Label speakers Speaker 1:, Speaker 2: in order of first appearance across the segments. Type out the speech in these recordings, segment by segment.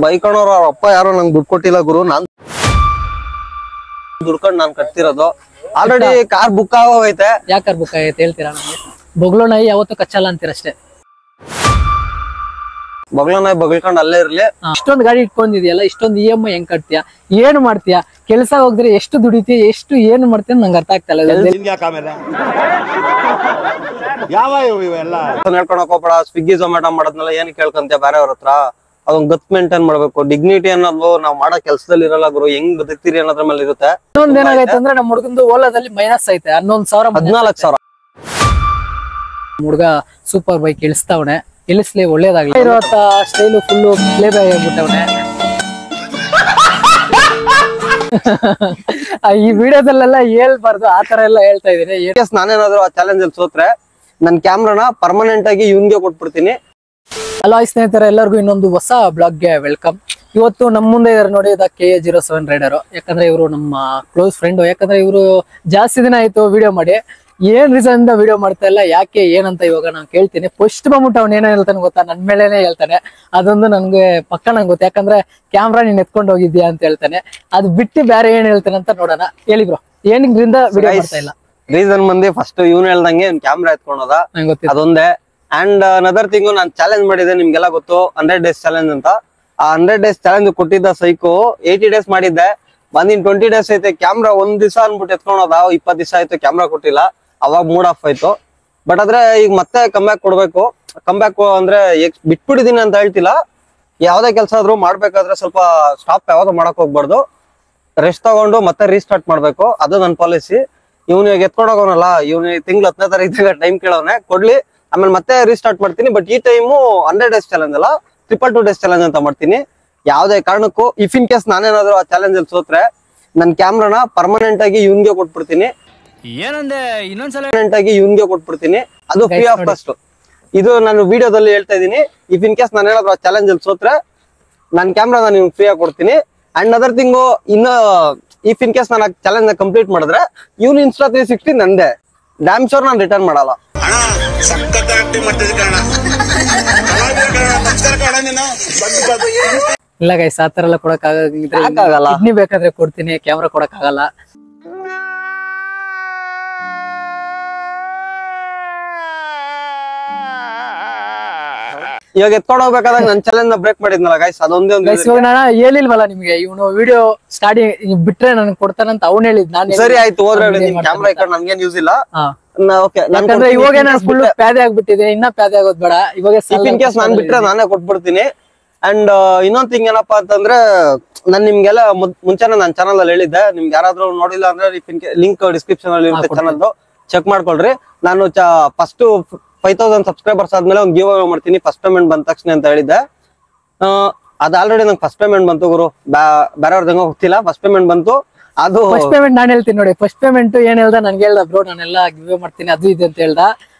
Speaker 1: ಬೈಕಣ್ಣವ್ರ ಅವ್ರ ಅಪ್ಪ ಯಾರೋ ನಂಗೆ ದುಡ್ಡು ಕೊಟ್ಟಿಲ್ಲ ಗುರು, ನಾನ್ ದುಡ್ಕೊಂಡು ನಾನ್ ಕಟ್ತಿರೋದು. ಆಲ್ರೆಡಿ ಕಾರ್ ಬುಕ್ ಆಗೋಗೈತೆ.
Speaker 2: ಯಾಕೆ ಕಾರ್ ಬುಕ್ ಆಗೈತೆ ಹೇಳ್ತೀರಾ? ನಮಗೆ ಬೊಗ್ಲೋ ನಾಯಿ ಯಾವತ್ತೂ ಕಚ್ಚಲ್ಲ ಅಂತೀರಷ್ಟೇ.
Speaker 1: ಬಗ್ಲ ನಾಯಿ ಬಗಳ್ಕೊಂಡು ಅಲ್ಲೇ ಇರ್ಲಿ.
Speaker 2: ಇಷ್ಟೊಂದು ಗಾಡಿ ಇಟ್ಕೊಂಡಿದ್ಯಲ್ಲ, ಇಷ್ಟೊಂದು EMI ಹೆಂಗ್ ಕಟ್ತೀಯ, ಏನ್ ಮಾಡ್ತೀಯ, ಕೆಲಸ ಹೋಗಿದ್ರೆ ಎಷ್ಟು ದುಡಿತೀಯ, ಎಷ್ಟು ಏನು ಮಾಡ್ತೀಯ ನಂಗೆ ಅರ್ಥ ಆಗ್ತಾ ಇಲ್ಲ.
Speaker 1: ಹೇಳ್ಕೊಳಕ್ ಹೋಗ್ಬೇಡ. ಸ್ವಿಗ್ಗಿ ಝೊಮ್ಯಾಟೊ ಮಾಡೋದ್ನೆಲ್ಲ ಏನ್ ಕೇಳ್ಕೊಂತೀಯ ಬೇರೆಯವ್ರ ಹತ್ರ? ಅದೊಂದ್ ಗತ್ ಮೇಂಟೈನ್ ಮಾಡ್ಬೇಕು. ಡಿಗ್ನಿಟಿ ಅನ್ನೋದು ನಾವ್ ಮಾಡೋ ಕೆಲ್ಸದಲ್ಲಿ ಇರಲ್ಲ ಗುರು. ಹೆಂಗ್ ಬದುಕ್ತೀರಿ ಅನ್ನೋದ್ರ ಮೇಲೆ ಇರುತ್ತೆ.
Speaker 2: ಇನ್ನೊಂದ್ ಏನಾಗೈತೆ ಅಂದ್ರೆ ನಮ್ಮ ಹುಡುಗಂದು ಓಲಾದಲ್ಲಿ ಮೈನಸ್ ಐತೆ 11,000
Speaker 1: 14,000.
Speaker 2: ಹುಡುಗ ಸೂಪರ್ ಬೈಕ್ ಇಳಿಸ್ತಾವನೆ, ಇಳಿಸ್ಲಿ ಒಳ್ಳೇದಾಗ್ಲಿ. ಇರುವತ್ತ ಸ್ಟೈಲು ಫುಲ್ಲು ಪ್ಲೇ ಬ್ಯಾಗ್ ಆಗ್ಬಿಟ್ಟವನೆ. ಈ ವಿಡಿಯೋದಲ್ಲೆಲ್ಲ ಹೇಳ್ಬಾರ್ದು, ಆತರ ಎಲ್ಲ ಹೇಳ್ತಾ ಇದೀನಿ.
Speaker 1: ನಾನೇನಾದ್ರು ಆ ಚಾಲೆಂಜ್ ಅಲ್ಲಿ ಸೋತ್ರೆ ನನ್ ಕ್ಯಾಮ್ರಾನ ಪರ್ಮನೆಂಟ್ ಆಗಿ ಇವನ್ಗೆ ಕೊಟ್ಬಿಡ್ತೀನಿ.
Speaker 2: ಹಲೋ ಸ್ನೇಹಿತರೆ, ಎಲ್ಲರಿಗೂ ಇನ್ನೊಂದು ಹೊಸ ಬ್ಲಾಗ್ಗೆ ವೆಲ್ಕಮ್. ಇವತ್ತು ನಮ್ಮ ಮುಂದೆ ಇದಾರೆ ನೋಡಿ, KA07 ರೈಡರ್. ಯಾಕಂದ್ರೆ ಇವರು ನಮ್ಮ ಕ್ಲೋಸ್ ಫ್ರೆಂಡ್. ಯಾಕಂದ್ರೆ ಇವರು ಜಾಸ್ತಿ ದಿನ ಆಯ್ತು ವಿಡಿಯೋ ಮಾಡಿ. ಏನ್ ರೀಸನ್ ಇಂದ ವಿಡಿಯೋ ಮಾಡ್ತಾ ಇಲ್ಲ, ಯಾಕೆ ಏನಂತ ಇವಾಗ ನಾನು ಕೇಳ್ತೀನಿ. ಫಸ್ಟ್ ಬಂದ್ಬಿಟ್ಟು ಅವ್ನು ಏನೋ ಹೇಳ್ತಾನೆ ಗೊತ್ತಾ, ನನ್ ಮೇಲೇನೆ ಹೇಳ್ತಾನೆ. ಅದೊಂದು ನನ್ಗೆ ಪಕ್ಕ ನಂಗೆ ಗೊತ್ತು. ಯಾಕಂದ್ರೆ ಕ್ಯಾಮ್ರಾ ನೀನ್ ಎತ್ಕೊಂಡು ಹೋಗಿದ್ಯಾ ಅಂತ ಹೇಳ್ತಾನೆ. ಅದು ಬಿಟ್ಟು ಬೇರೆ ಏನ್ ಹೇಳ್ತಾನೆ ಅಂತ ನೋಡೋಣ. ಹೇಳಿ ಬ್ರೋ, ಏನಿದ್ರಿಂದ ವಿಡಿಯೋ ಮಾಡ್ತಾ ಇಲ್ಲ?
Speaker 1: ರೀಸನ್ ಬಂದಿ ಫಸ್ಟ್ ಇವ್ನು ಹೇಳ್ದಂಗೆ ಕ್ಯಾಮ್ರಾ ಎತ್ಕೊಂಡೋದ,
Speaker 2: ನಂಗೆ ಗೊತ್ತಿಲ್ಲ
Speaker 1: ಅದೊಂದೇ. And another thing, non challenge ಮಾಡಿದ್ದೆ ನಿಮ್ಗೆಲ್ಲ ಗೊತ್ತು, 100 days ಚಾಲೆಂಜ್ ಅಂತ. ಆ 100 days ಚಾಲೆಂಜ್ ಕೊಟ್ಟಿದ್ದ ಸೈಕು 80 days ಮಾಡಿದ್ದೆ. ಬಂದಿನ್ 20 days ಐತೆ. ಕ್ಯಾಮ್ರಾ ಒಂದ್ ದಿವಸ ಅನ್ಬಿಟ್ಟು ಎತ್ಕೊಂಡೋದ, 20 ದಿವಸ ಆಯ್ತು ಕ್ಯಾಮ್ರಾ ಕೊಟ್ಟಿಲ್ಲ. ಅವಾಗ ಮೂಡ್ ಆಫ್ ಆಯ್ತು. ಬಟ್ ಆದ್ರೆ ಈಗ ಮತ್ತೆ ಕಮ್ಬ್ಯಾಕ್ ಕೊಡ್ಬೇಕು. ಕಮ್ಬ್ಯಾಕ್ ಅಂದ್ರೆ ಬಿಟ್ಬಿಟ್ಟಿದೀನಿ ಅಂತ ಹೇಳ್ತಿಲ್ಲ. ಯಾವ್ದೇ ಕೆಲಸ ಆದ್ರೂ ಮಾಡ್ಬೇಕಾದ್ರೆ ಸ್ವಲ್ಪ ಸ್ಟಾಪ್ ಯಾವ್ದು ಮಾಡಕ್ ಹೋಗ್ಬಾರ್ದು. ರೆಸ್ಟ್ ತಗೊಂಡು ಮತ್ತೆ ರೀಸ್ಟಾರ್ಟ್ ಮಾಡ್ಬೇಕು. ಅದು ನನ್ನ ಪಾಲಿಸಿ. ಇವ್ನಿಗೆ ಎತ್ಕೊಂಡೋಗೋನಲ್ಲ, ಇವ್ನ ತಿಂಗ್ಳು 10ನೇ ತಾರೀಕಿಗೆ ಟೈಮ್ ಕೇಳೋನೆ, ಕೊಡ್ಲಿ, ಆಮೇಲೆ ಮತ್ತೆ ರೀಸ್ಟಾರ್ಟ್ ಮಾಡ್ತೀನಿ. ಬಟ್ ಈ ಟೈಮು 100 days ಚಾಲೆಂಜ್ ಅಲ್ಲ, 222 days ಚಾಲೆಂಜ್ ಅಂತ ಮಾಡ್ತೀನಿ. ಯಾವ್ದೇ ಕಾರಣಕ್ಕೂ ಇಫ್ ಇನ್ ಕೇಸ್ ನಾನೇನಾದ್ರು ಆ ಚಾಲೆಂಜ್ ಅಲ್ಲಿ ಸೋತ್ರೆ ನನ್ ಕ್ಯಾಮ್ರಾನ ಪರ್ಮನೆಂಟ್ ಆಗಿ ಇವನ್ಗೆ ಕೊಟ್ಬಿಡ್ತೀನಿ.
Speaker 2: ಏನಂದೆ ಇನ್ನೊಂದ್ಸಲ
Speaker 1: ಇವನ್ಗೆ ಕೊಟ್ಬಿಡ್ತೀನಿ. ಅದು ಫ್ರೀ ಆಫ್ ಕಾಸ್ಟ್. ಇದು ನಾನು ವಿಡಿಯೋದಲ್ಲಿ ಹೇಳ್ತಾ ಇದೀನಿ. ಇಫ್ ಇನ್ ಕೇಸ್ ನಾನೇನಾದ್ರು ಆ ಚಾಲೆಂಜ್ ಅಲ್ಲಿ ಸೋತ್ರೆ ನನ್ ಕ್ಯಾಮ್ರಾ ನಾನು ಇವ್ನ್ ಫ್ರೀ ಆಗಿ ಕೊಡ್ತೀನಿ. ಅಂಡ್ ಅದರ್ ಥಿಂಗು, ಇನ್ನು ಇಫ್ ಇನ್ ಕೇಸ್ ನಾನು ಚಾಲೆಂಜ್ ನ ಕಂಪ್ಲೀಟ್ ಮಾಡಿದ್ರೆ ಇವ್ನು Insta 360 ನಂದೆ. ಡ್ಯಾಮ್ ಶೋರ್ ನಾನು ರಿಟರ್ನ್ ಮಾಡಲ್ಲ.
Speaker 2: ಇಲ್ಲ ಗೈಸ್, ಆತರ ಎಲ್ಲ ಕೊಡಕ್ ಆಗಲ್ಲ. ಕಿಡ್ನಿ ಬೇಕಾದ್ರೆ ಕೊಡ್ತೀನಿ, ಕ್ಯಾಮ್ರಾ ಕೊಡಕ್ ಆಗಲ್ಲ.
Speaker 1: ಇವಾಗ ಎತ್ಕೊಂಡು ಹೋಗ್ಬೇಕಾದಾಗ ನನ್ ಚಾಲೆಂಜ್ ನ ಬ್ರೇಕ್ ಮಾಡಿದ್ನಲ್ಲ ಗೈಸ್, ಅದೊಂದೇ ಒಂದು.
Speaker 2: ಇವಾಗ ನಾನು ಹೇಳಿಲ್ವಲ್ಲ ನಿಮ್ಗೆ, ಇವನು ವಿಡಿಯೋ ಸ್ಟಾರ್ಟಿಂಗ್ ಬಿಟ್ರೆ ನನ್ಗೆ ಕೊಡ್ತಾನಂತ ಅವ್ನು ಹೇಳಿದ್. ನಾನು
Speaker 1: ಸರಿ ಆಯ್ತು, ಹೋದ್ರೆ ಕ್ಯಾಮ್ರಾ ಇಟ್ಕೊಂಡು ನನ್ಗೇನ್ ಯೂಸ್ ಇಲ್ಲ.
Speaker 2: ಯಾಕಂದ್ರೆ ಇವಾಗ ನಾನು ಫುಲ್ ಪ್ಯಾದೆ ಆಗ್ಬಿಟ್ಟಿದೆ, ಇನ್ನ ಪ್ಯಾದೆ ಆಗೋದ್ ಬೇಡ. ಇವಾಗ
Speaker 1: ಇನ್ ಕೇಸ್ ನಾನ್ ಬಿಟ್ರೆ ನಾನೇ ಕೊಟ್ಬಿಡ್ತೀನಿ. ಅಂಡ್ ಇನ್ನೊಂದ್ ಥಿಂಗ್ ಏನಪ್ಪಾ ಅಂತಂದ್ರೆ, ನಾನ್ ನಿಮ್ಗೆಲ್ಲ ಮುಂಚೆನೆ ನನ್ನ ಚಾನಲ್ ಅಲ್ಲಿ ಹೇಳಿದ್ದೆ. ನಿಮ್ಗೆ ಯಾರಾದ್ರೂ ನೋಡಿಲ್ಲ ಅಂದ್ರೆ ಲಿಂಕ್ ಡಿಸ್ಕ್ರಿಪ್ಷನ್ ಅಲ್ಲಿ ಇರುತ್ತೆ, ಚಾನಲ್ ಚೆಕ್ ಮಾಡ್ಕೊಳ್ರಿ. ನಾನು ಫಸ್ಟ್ 5,000 ಸಬ್ಸ್ಕ್ರೈಬರ್ಸ್ ಆದ್ಮೇಲೆ ಒಂದು ಗಿವ್ ಅವೇ ಮಾಡ್ತೀನಿ, ಫಸ್ಟ್ ಪೇಮೆಂಟ್ ಬಂದ ತಕ್ಷಣ ಅಂತ ಹೇಳಿದ್ದೆ. ಅದು ಆಲ್ರೆಡಿ ನಂಗೆ ಫಸ್ಟ್ ಪೇಮೆಂಟ್ ಬಂತು ಗುರು. ಬೇರೆಯವ್ರದಂಗ ಗೊತ್ತಿಲ್ಲ, ಫಸ್ಟ್ ಪೇಮೆಂಟ್ ಬಂತು. ಅದು
Speaker 2: ಫಸ್ಟ್ ಪೇಮೆಂಟ್ ನಾನು ಹೇಳ್ತೀನಿ ನೋಡಿ. ಫಸ್ಟ್ ಪೇಮೆಂಟ್ ಏನ್ ಹೇಳ್ದ ನನ್ಗೆ ಹೇಳ್ದ, ಬ್ರೋ ನಾನೆಲ್ಲ ಗಿವ್ ಮಾಡ್ತೀನಿ ಅದು ಇದು ಅಂತ ಹೇಳ್ದ.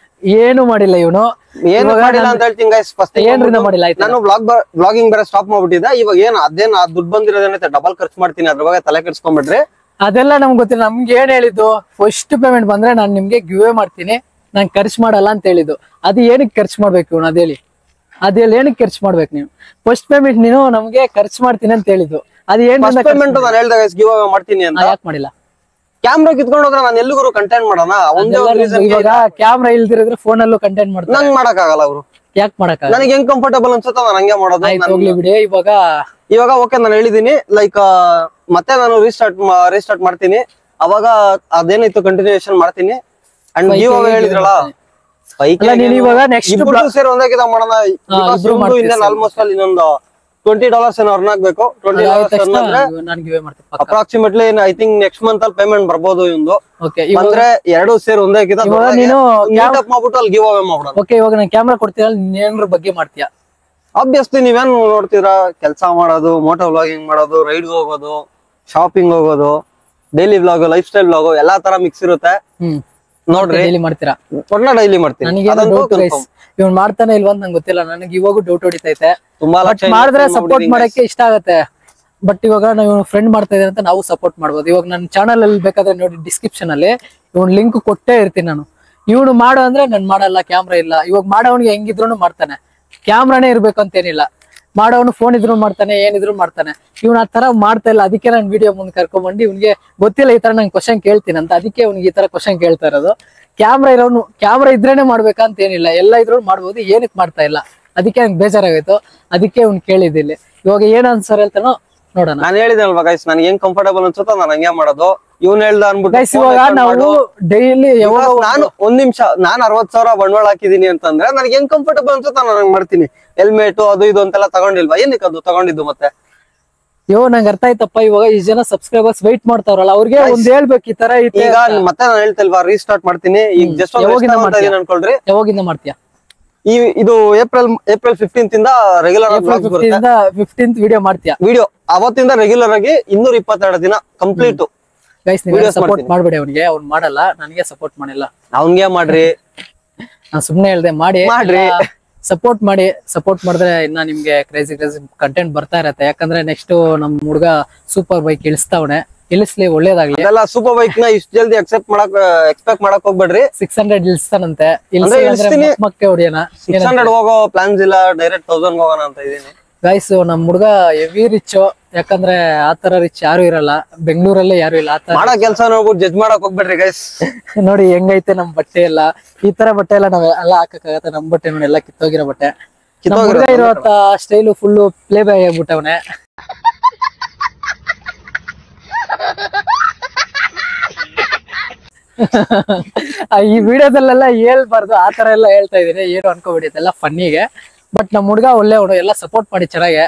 Speaker 2: ಏನು ಮಾಡಿಲ್ಲ ಇವನು,
Speaker 1: ಏನು ಮಾಡಿಲ್ಲ ಅಂತ ಹೇಳ್ತೀನಿ ಗೈಸ್. ಫಸ್ಟ್
Speaker 2: ಏನ್ರಿಂದ ಮಾಡಿಲ್ಲ.
Speaker 1: ನಾನು ಬ್ಲಾಗಿಂಗ್ ಬೇರೆ ಸ್ಟಾಪ್ ಮಾಡ್ಬಿಟ್ಟಿದ್ದೆ. ಇವಾಗ ಏನ್ ಅದೇನ್ ದುಡ್ಡು ಬಂದಿರೋದೇನೈತೆ ಡಬಲ್ ಖರ್ಚು ಮಾಡ್ತೀನಿ, ಅದ್ರ ಬಗ್ಗೆ ತಲೆ ಕೆಡ್ಸ್ಕೊಂಡ್ಬಿಡ್ರಿ.
Speaker 2: ಅದೆಲ್ಲ ನಮ್ಗೆ ಗೊತ್ತಿಲ್ಲ. ನಮ್ಗೆ ಏನ್ ಹೇಳಿದ್ದು, ಫಸ್ಟ್ ಪೇಮೆಂಟ್ ಬಂದ್ರೆ ನಾನು ನಿಮ್ಗೆ ಗಿವ್ ಮಾಡ್ತೀನಿ, ನಾನ್ ಖರ್ಚು ಮಾಡಲ್ಲ ಅಂತ ಹೇಳಿದ್ದು. ಅದು ಏನಕ್ಕೆ ಖರ್ಚು ಮಾಡ್ಬೇಕು ಇವನು, ಅದೇಳಿ ಏನಕ್ಕೆ ಖರ್ಚು ಮಾಡ್ಬೇಕು ನೀವು? ಫಸ್ಟ್ ಪೇಮೆಂಟ್ ನೀನು ನಮ್ಗೆ ಖರ್ಚು ಮಾಡ್ತೀನಿ ಅಂತ ಹೇಳಿದ್ದು. ಅದು ಏನ್
Speaker 1: ಪೇಮೆಂಟ್ ನಾನು ಹೇಳ್ದಾಗ ಗಿವ್ ಅವೇ ಮಾಡ್ತೀನಿ ಅಂತ
Speaker 2: ಯಾಕೆ ಮಾಡಿಲ್ಲ?
Speaker 1: ಕ್ಯಾಮ್ರಾ ಕಿತ್ಕೊಂಡು ಹೋದ್ರೆ ನಾನು ಎಲ್ಲಿಗೂ ಕಂಟೆಂಟ್ ಮಾಡೋಣ.
Speaker 2: ಇವಾಗ ಕ್ಯಾಮ್ರಾ ಇಲ್ದಿರಿದ್ರೆ ಫೋನ್ ಅಲ್ಲೂ ಕಂಟೆಂಟ್ ಮಾಡ್ತಾರೆ.
Speaker 1: ನಂಗೆ ಮಾಡಕ್ ಆಗಲ್ಲ ಅವರು.
Speaker 2: ಯಾಕೆ ಮಾಡಕ್
Speaker 1: ನನಗೆ ಹೆಂಗ್ ಕಂಫರ್ಟಬಲ್ ಅನ್ಸುತ್ತೋ ನಾನು ಹಂಗೆ ಮಾಡೋದು.
Speaker 2: ಹೋಗ್ಲಿ ಬಿಡಿ. ಇವಾಗ
Speaker 1: ಓಕೆ ನಾನು ಹೇಳಿದೀನಿ, ಲೈಕ್ ಮತ್ತೆ ನಾನು ರೀಸ್ಟಾರ್ಟ್ ಮಾಡ್ತೀನಿ. ಅವಾಗ ಅದೇನಿತ್ತು ಕಂಟಿನ್ಯೂಯೇಷನ್ ಮಾಡ್ತೀನಿ. ಅಂಡ್ ಗಿವ್ ಅವೇ ಹೇಳಿದ್ರಲ್ಲ,
Speaker 2: ಇವಾಗ ನೆಕ್ಸ್ಟ್
Speaker 1: ಸೇರಿ ಒಂದೇ ಮಾಡೋಣ. ಆಲ್ಮೋಸ್ಟ್ ಅಲ್ಲಿ ಇನ್ನೊಂದು $20 ಏನೋ ಅರ್ನ್ ಆಗ್ಬೇಕು. Approximately I think next month ಅಲ್ಲಿ ಪೇಮೆಂಟ್ ಬರ್ಬೋದು ಇವಂದು. ಅಂದ್ರೆ 2 ಸೇರಿ ಒಂದೇ ಮಾಡ್ಬಿಟ್ಟು ಅಲ್ಲಿ ಗಿವ್ ಅವೇ ಮಾಡೋಣ.
Speaker 2: ಓಕೆ, ಇವಾಗ ನಾನು ಕ್ಯಾಮ್ರಾ ಕೊಡ್ತೀರ, ಏನ್ರ ಬಗ್ಗೆ ಮಾಡ್ತೀಯಾ?
Speaker 1: ಆಬ್ವಿಯಸ್ಲಿ ನೀವೇನ್ ನೋಡ್ತೀರಾ, ಕೆಲಸ ಮಾಡೋದು, ಮೋಟೋ ವ್ಲಾಗಿಂಗ್ ಮಾಡೋದು, ರೈಡ್ ಹೋಗೋದು, ಶಾಪಿಂಗ್ ಹೋಗೋದು, daily vlog, life style vlog ಎಲ್ಲಾ ತರ ಮಿಕ್ಸ್ ಇರುತ್ತೆ. ನೋಡ್ರಿ,
Speaker 2: ಡೈಲಿ ಮಾಡ್ತೀರಾ?
Speaker 1: ಡೈಲಿ ಮಾಡ್ತೀನಿ.
Speaker 2: ಇವ್ನು ಮಾಡ್ತಾನೆ ಇಲ್ವಾ ಅಂತ ನಂಗೆ ಗೊತ್ತಿಲ್ಲ. ನನಗೆ ಇವಾಗೂ ಡೌಟ್ ಹೊಡಿತೈತೆ.
Speaker 1: ತುಂಬಾ
Speaker 2: ಮಾಡಿದ್ರೆ ಸಪೋರ್ಟ್ ಮಾಡಕ್ಕೆ ಇಷ್ಟ ಆಗತ್ತೆ. ಬಟ್ ಇವಾಗ ನಾವು ಫ್ರೆಂಡ್ ಮಾಡ್ತಾ ಇದ್ದಾರೆ ಅಂತ ನಾವು ಸಪೋರ್ಟ್ ಮಾಡ್ಬೋದು. ಇವಾಗ ನನ್ನ ಚಾನಲ್ ಅಲ್ಲಿ ಬೇಕಾದ್ರೆ ನೋಡಿ, ಡಿಸ್ಕ್ರಿಪ್ಷನ್ ಅಲ್ಲಿ ಇವ್ನ ಲಿಂಕ್ ಕೊಟ್ಟೇ ಇರ್ತೀನಿ ನಾನು. ಇವನು ಮಾಡೋ ಅಂದ್ರೆ ನಾನು ಮಾಡಲ್ಲ, ಕ್ಯಾಮ್ರಾ ಇಲ್ಲ. ಇವಾಗ ಮಾಡೋವನಿಗೆ ಹೆಂಗಿದ್ರು ಮಾಡ್ತಾನೆ, ಕ್ಯಾಮ್ರಾನೇ ಇರ್ಬೇಕು ಅಂತ ಏನಿಲ್ಲ. ಮಾಡೋನು ಫೋನ್ ಇದ್ರು ಮಾಡ್ತಾನೆ, ಏನಿದ್ರು ಮಾಡ್ತಾನೆ. ಇವ್ನ ಆ ತರ ಮಾಡ್ತಾ ಇಲ್ಲ. ಅದಕ್ಕೆ ನಾನು ವಿಡಿಯೋ ಮುಂದೆ ಕರ್ಕೊಂಡ್ಬಂದು ಇವ್ನಿಗೆ ಗೊತ್ತಿಲ್ಲ ಈ ತರ ನಂಗೆ ಕ್ವಶನ್ ಕೇಳ್ತೀನಿ ಅಂತ, ಅದಕ್ಕೆ ಅವ್ನಿಗೆ ಈ ತರ ಕ್ವಶನ್ ಕೇಳ್ತಾ ಇರೋದು. ಕ್ಯಾಮ್ರಾ ಇದ್ರೇನೆ ಮಾಡ್ಬೇಕಂತ ಏನಿಲ್ಲ, ಎಲ್ಲ ಇದ್ರು ಮಾಡ್ಬೋದು, ಏನಕ್ಕೆ ಮಾಡ್ತಾ ಇಲ್ಲ, ಅದಕ್ಕೆ ನಂಗೆ ಬೇಜಾರಾಗೋಯ್ತು. ಅದಕ್ಕೆ ಅವ್ನು ಕೇಳಿದ್ದಿಲ್ಲಿ. ಇವಾಗ ಏನ್ ಆನ್ಸರ್ ಹೇಳ್ತಾನೋ ನೋಡೋಣ.
Speaker 1: ನಾನು ಹೇಳಿದಲ್ವಾ ಗೈಸ್, ನನ್ಗೆ ಹೆಂಗ್ ಕಂಫರ್ಟಬಲ್ ಅನ್ಸುತ್ತೋ ನಾನು ಹಂಗೆ ಮಾಡೋದು. ಇವ್ನ್ ಹೇಳ್ದ
Speaker 2: ಗೈಸ್ ಇವಾಗ ನಾವು ಡೈಲಿ
Speaker 1: ನಾನು ಒಂದ್ ನಿಮಿಷ, ನಾನ್ 60,000 ಬಂಡವಾಳ ಹಾಕಿದೀನಿ ಅಂತಂದ್ರೆ ನನಗೆ ಹೆಂಗ್ ಕಂಫರ್ಟಬಲ್ ಅನ್ಸುತ್ತೋ ನಾನು ಹಂಗ್ ಮಾಡ್ತೀನಿ. ಹೆಲ್ಮೆಟ್ ಅದು ಇದು ಅಂತೆಲ್ಲ ತಗೊಂಡಿಲ್ವಾ, ಏನಕ್ಕೆ ಅದು ತಗೊಂಡಿದ್ದು ಮತ್ತೆ?
Speaker 2: ನಂಗೆ ಅರ್ಥ ಆಯ್ತಪ್ಪ. ಇವಾಗ ಈ ಜನ ಸಬ್ಸ್ಕ್ರೈಬರ್ಸ್ ವೈಟ್ ಮಾಡ್ತಾರಲ್ಲ, ಅವ್ರಿಗೆ ಒಂದ್ ಹೇಳ್ಬೇಕು ಈ ತರ ಐತೆ.
Speaker 1: ಈಗ ಮತ್ತೆ ನಾನು ಹೇಳ್ತಿಲ್ವಾ, ರೀಸ್ಟಾರ್ಟ್ ಮಾಡ್ತೀನಿ ಈಗ. ಜಸ್ಟ್ ಅನ್ಕೊಳ್ರಿ.
Speaker 2: ಯಾವಾಗಿಂದ ಮಾಡ್ತೀಯಾ?
Speaker 1: ಇದು ಏಪ್ರಿಲ್ 15th ಇಂದ ರೆಗ್ಯುಲರ್
Speaker 2: 15th ವಿಡಿಯೋ ಮಾಡ್ತೀಯಾ?
Speaker 1: ವಿಡಿಯೋ ಅವತ್ತಿಂದ ರೆಗ್ಯುಲರ್ ಆಗಿ 222 ದಿನ ಕಂಪ್ಲೀಟ್.
Speaker 2: ಗೈಸ್ ನೀವು ಸಪೋರ್ಟ್ ಮಾಡ್ಬೇಡಿ ಅವನಿಗೆ, ಅವ್ನು ಮಾಡಲ್ಲ, ನನಗೆ ಸಪೋರ್ಟ್ ಮಾಡಿಲ್ಲ.
Speaker 1: ಅವನ್ಗೆ ಮಾಡ್ರಿ,
Speaker 2: ನಾನು ಸುಮ್ನೆ ಹೇಳ್ದೆ ಮಾಡ್ರಿ. ಸಪೋರ್ಟ್ ಮಾಡಿ. ಸಪೋರ್ಟ್ ಮಾಡಿದ್ರೆ ಇನ್ನ ನಿಮ್ಗೆ ಕ್ರೇಜಿ ಕಂಟೆಂಟ್ ಬರ್ತಾ ಇರತ್ತೆ. ಯಾಕಂದ್ರೆ ನೆಕ್ಸ್ಟ್ ನಮ್ ಹುಡುಗ ಸೂಪರ್ ಬೈಕ್ ಇಳಿಸ್ಲಿ, ಒಳ್ಳೇದಾಗ್ಲಿ.
Speaker 1: ಅದೆಲ್ಲ ಸೂಪರ್ ಬೈಕ್ ನ ಇಷ್ಟು ಜಲ್ದಿ ಎಕ್ಸ್ಪೆಕ್ಟ್ ಮಾಡಕ್ ಹೋಗ್ಬೇಡ್ರಿ.
Speaker 2: 600 ಇಳಿಸ್ತಾನಂತೆ, ಮಕ್ಕೆ ಹೊಡಿಯೋಣ.
Speaker 1: 600 ಹೋಗೋ ಪ್ಲಾನ್ಸ್ ಇಲ್ಲ, ಡೈರೆಕ್ಟ್ 1000 ಹೋಗೋಣ ಅಂತ ಇದೀನಿ.
Speaker 2: ಗೈಸ್ ನಮ್ ಹುಡುಗ ಹೆವಿ ರಿಚ್. ಯಾಕಂದ್ರೆ ಆತರ ರಿಚ್ ಯಾರು ಇರಲ್ಲ, ಬೆಂಗಳೂರಲ್ಲೇ ಯಾರು ಇಲ್ಲ. ಆತರ
Speaker 1: ಮಾಡೋ ಕೆಲಸ ನೋಡ್ಬಿಟ್ಟು ಜಡ್ಜ್ ಮಾಡಕ್ ಹೋಗ್ಬೇಡ್ರಿ ಗೈಸ್.
Speaker 2: ನೋಡಿ ಹೆಂಗೈತೆ ನಮ್ ಬಟ್ಟೆ ಎಲ್ಲ. ಈ ತರ ಬಟ್ಟೆ ಎಲ್ಲ ನಾವ್ ಎಲ್ಲ ಹಾಕಕ್ಕಾಗತ್ತೆ? ನಮ್ ಬಟ್ಟೆ ನೋಡಿ ಎಲ್ಲ ಕಿತ್ತೋಗಿರೋ ಬಟ್ಟೆ. ಹುಡುಗ ಇರೋ ಸ್ಟೈಲು ಫುಲ್ ಪ್ಲೇ ಬಾಯ್ ಆಗ್ಬಿಟ್ಟವನೆ. ಈ ವಿಡಿಯೋದಲ್ಲೆಲ್ಲ ಹೇಳ್ಬಾರ್ದು, ಆತರ ಎಲ್ಲ ಹೇಳ್ತಾ ಇದೀನಿ, ಏನು ಅನ್ಕೋಬಿಡಿ, ಎಲ್ಲ ಫನ್ನಿಗೆ. ಬಟ್ ನಮ್ ಹುಡುಗ ಒಳ್ಳೆ ಹುಡುಗ, ಎಲ್ಲ ಸಪೋರ್ಟ್ ಮಾಡಿ ಚೆನ್ನಾಗೆ.